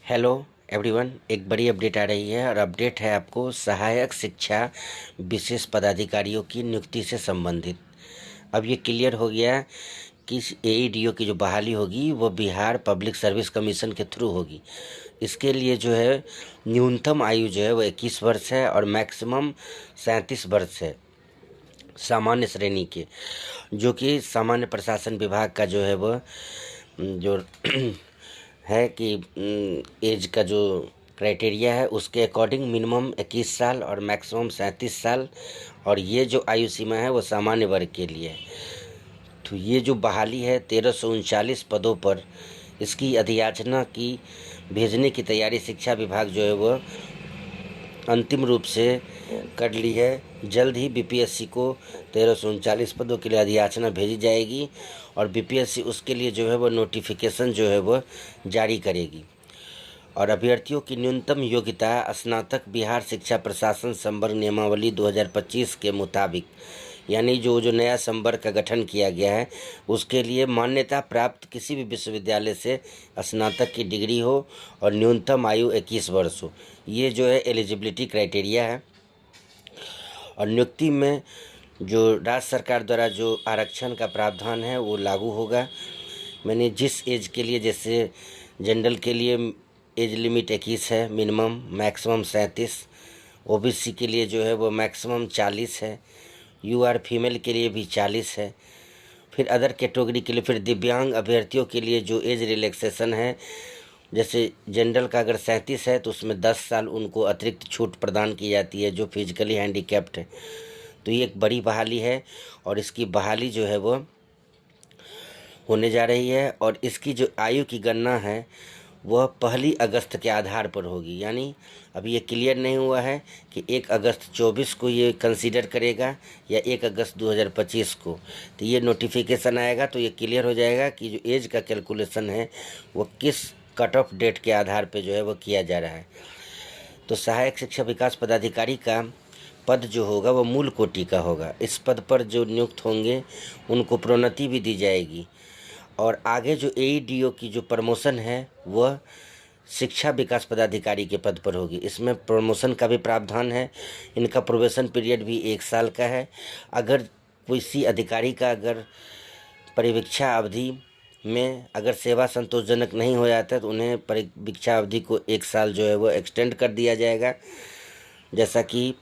Hello everyone, एक बड़ी update आ रही है और अपडेट है आपको सहायक शिक्षा विशेष पदाधिकारियों की नियुक्ति से संबंधित। अब ये क्लियर हो गया कि एईडीओ की जो बहाली होगी वो बिहार पब्लिक सर्विस कमीशन के थ्रू होगी। इसके लिए जो है न्यूनतम आयु जो है वो 21 वर्ष है और मैक्सिमम 37 वर्ष है सामान्य श्रेणी के, जो कि सामान्य प्रशासन विभाग का जो है वो जो है कि एज का जो क्राइटेरिया है उसके अकॉर्डिंग मिनिमम 21 साल और मैक्सिमम 37 साल, और ये जो आयु सीमा है वो सामान्य वर्ग के लिए है। तो ये जो बहाली है 1339 पदों पर, इसकी अधियाचना की भेजने की तैयारी शिक्षा विभाग जो है वो अंतिम रूप से कर ली है। जल्द ही बीपीएससी को 1339 पदों के लिए अधियाचना भेजी जाएगी और बीपीएससी उसके लिए जो है वो नोटिफिकेशन जो है वो जारी करेगी। और अभ्यर्थियों की न्यूनतम योग्यता स्नातक बिहार शिक्षा प्रशासन संवर्ग नियमावली 2025 के मुताबिक, यानी जो नया संवर्ग का गठन किया गया है उसके लिए मान्यता प्राप्त किसी भी विश्वविद्यालय से स्नातक की डिग्री हो और न्यूनतम आयु 21 वर्ष हो। ये जो है एलिजिबिलिटी क्राइटेरिया है। और नियुक्ति में जो राज्य सरकार द्वारा जो आरक्षण का प्रावधान है वो लागू होगा। मैंने जिस एज के लिए, जैसे जनरल के लिए एज लिमिट 21 है, मिनिमम मैक्सिमम 37, ओबीसी के लिए जो है वो मैक्सिमम 40 है, यूआर फीमेल के लिए भी 40 है। फिर अदर कैटेगरी के लिए, फिर दिव्यांग अभ्यर्थियों के लिए जो एज रिलैक्सेशन है, जैसे जनरल का अगर 37 है तो उसमें 10 साल उनको अतिरिक्त छूट प्रदान की जाती है जो फिजिकली हैंडीकैप्ड है। तो ये एक बड़ी बहाली है और इसकी बहाली जो है वो होने जा रही है। और इसकी जो आयु की गणना है वह 1 अगस्त के आधार पर होगी। यानी अभी ये क्लियर नहीं हुआ है कि 1 अगस्त 24 को ये कंसीडर करेगा या 1 अगस्त 2025 को। तो ये नोटिफिकेशन आएगा तो ये क्लियर हो जाएगा कि जो एज का कैलकुलेशन है वो किस कट ऑफ डेट के आधार पे जो है वो किया जा रहा है। तो सहायक शिक्षा विकास पदाधिकारी का पद जो होगा वो मूल कोटि का होगा। इस पद पर जो नियुक्त होंगे उनको प्रोन्नति भी दी जाएगी और आगे जो एईडीओ की जो प्रमोशन है वह शिक्षा विकास पदाधिकारी के पद पर होगी। इसमें प्रमोशन का भी प्रावधान है। इनका प्रोबेशन पीरियड भी 1 साल का है। अगर किसी अधिकारी का अगर परिवीक्षा अवधि में अगर सेवा संतोषजनक नहीं हो जाता है तो उन्हें परिवीक्षा अवधि को 1 साल जो है वो एक्सटेंड कर दिया जाएगा, जैसा कि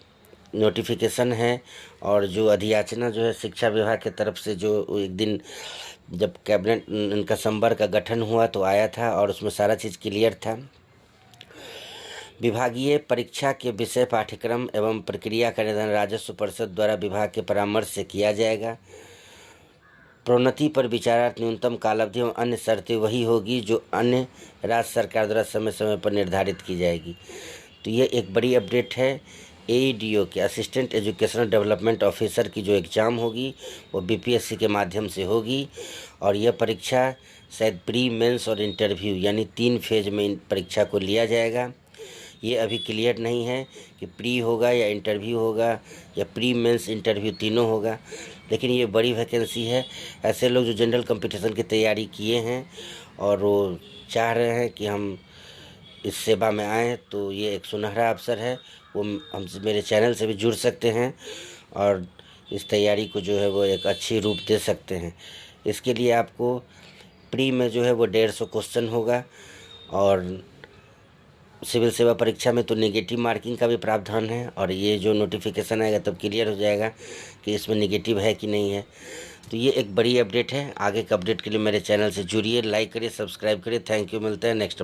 नोटिफिकेशन है। और जो अधियाचना जो है शिक्षा विभाग की तरफ से जो एक दिन जब कैबिनेट इनका संवर्ग का गठन हुआ तो आया था और उसमें सारा चीज़ क्लियर था। विभागीय परीक्षा के विषय, पाठ्यक्रम एवं प्रक्रिया का निर्धारण राजस्व परिषद द्वारा विभाग के परामर्श से किया जाएगा। प्रोन्नति पर विचारार्थ न्यूनतम कालावधि एवं अन्य शर्तें वही होगी जो अन्य राज्य सरकार द्वारा समय समय पर निर्धारित की जाएगी। तो ये एक बड़ी अपडेट है। एईडीओ के असिस्टेंट एजुकेशनल डेवलपमेंट ऑफिसर की जो एग्ज़ाम होगी वो बीपीएससी के माध्यम से होगी और यह परीक्षा शायद प्री मेंस और इंटरव्यू यानी 3 फेज में इन परीक्षा को लिया जाएगा। ये अभी क्लियर नहीं है कि प्री होगा या इंटरव्यू होगा या प्री मेंस इंटरव्यू तीनों होगा, लेकिन ये बड़ी वैकेंसी है। ऐसे लोग जो जनरल कंपटीशन की तैयारी किए हैं और वो चाह रहे हैं कि हम इस सेवा में आएँ, तो ये एक सुनहरा अवसर है। वो हमसे मेरे चैनल से भी जुड़ सकते हैं और इस तैयारी को जो है वो एक अच्छी रूप दे सकते हैं। इसके लिए आपको प्री में जो है वो 150 क्वेश्चन होगा और सिविल सेवा परीक्षा में तो नेगेटिव मार्किंग का भी प्रावधान है। और ये जो नोटिफिकेशन आएगा तब क्लियर हो जाएगा कि इसमें नेगेटिव है कि नहीं है। तो ये एक बड़ी अपडेट है। आगे के अपडेट के लिए मेरे चैनल से जुड़िए, लाइक करिए, सब्सक्राइब करिए। Thank you. मिलते हैं नेक्स्ट